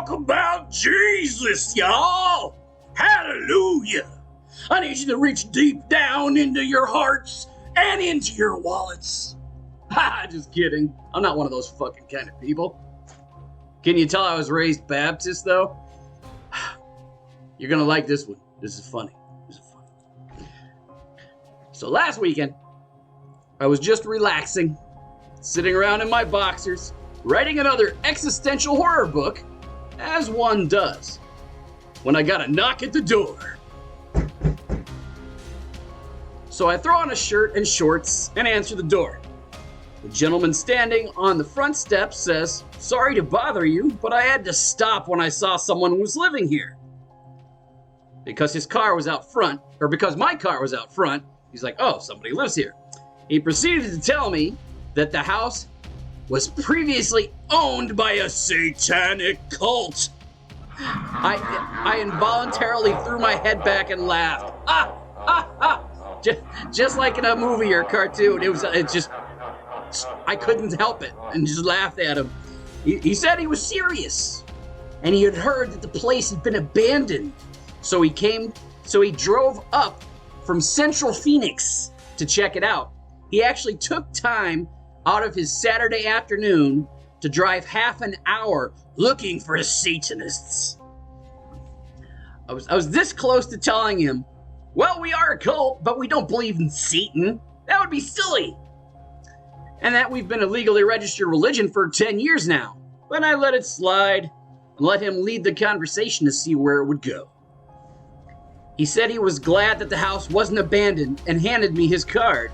talk about Jesus, y'all. Hallelujah. I need you to reach deep down into your hearts and into your wallets. Ha, just kidding. I'm not one of those fucking kind of people. Can you tell I was raised Baptist, though? You're gonna like this one. This is funny. So last weekend, I was just relaxing, sitting around in my boxers, writing another existential horror book, as one does, when I got a knock at the door. So I throw on a shirt and shorts and answer the door. The gentleman standing on the front step says, "Sorry to bother you, but I had to stop when I saw someone who was living here." Because his car was out front, or because my car was out front, he's like, "Oh, somebody lives here." He proceeded to tell me that the house was previously owned by a satanic cult. I involuntarily threw my head back and laughed. Just like in a movie or cartoon. I couldn't help it and just laughed at him. He said he was serious, and he had heard that the place had been abandoned. So he drove up from Central Phoenix to check it out. He actually took time out of his Saturday afternoon to drive half an hour looking for Satanists. I was this close to telling him, "Well, we are a cult, but we don't believe in Satan. That would be silly." And that we've been a legally registered religion for 10 years now. But I let it slide and let him lead the conversation to see where it would go. He said he was glad that the house wasn't abandoned and handed me his card.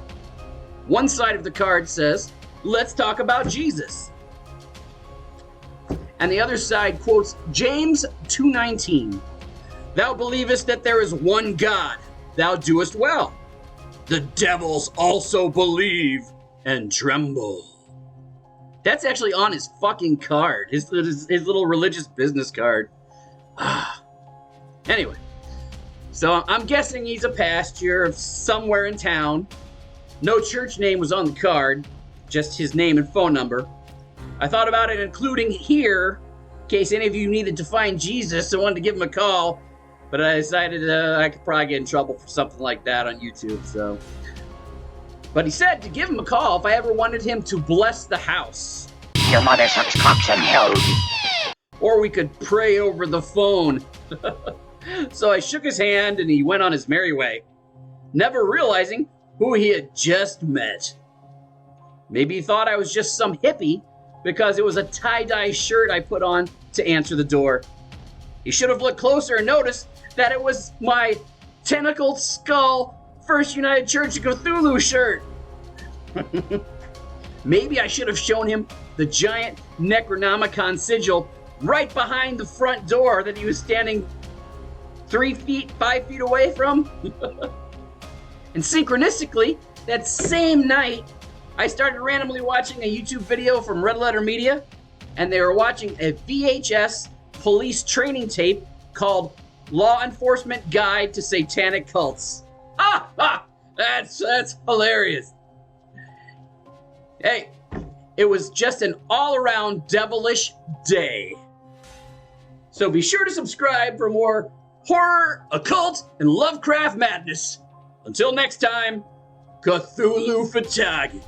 One side of the card says, "Let's talk about Jesus." And the other side quotes James 2:19. "Thou believest that there is one God, thou doest well. The devils also believe and tremble." That's actually on his fucking card, his little religious business card. Anyway, so I'm guessing he's a pastor somewhere in town. No church name was on the card, just his name and phone number. I thought about it including here, in case any of you needed to find Jesus and wanted to give him a call, but I decided I could probably get in trouble for something like that on YouTube, so. But he said to give him a call if I ever wanted him to bless the house. Your mother sucks cocks in hell. Or we could pray over the phone. So I shook his hand and he went on his merry way, never realizing who he had just met. Maybe he thought I was just some hippie because it was a tie-dye shirt I put on to answer the door. He should have looked closer and noticed that it was my tentacled skull First United Church of Cthulhu shirt. Maybe I should have shown him the giant Necronomicon sigil right behind the front door that he was standing 5 feet away from. And synchronistically, that same night, I started randomly watching a YouTube video from Red Letter Media, and they were watching a VHS police training tape called Law Enforcement Guide to Satanic Cults. That's hilarious. Hey, it was just an all-around devilish day. So be sure to subscribe for more horror, occult, and Lovecraft madness. Until next time, Cthulhu fhtagn.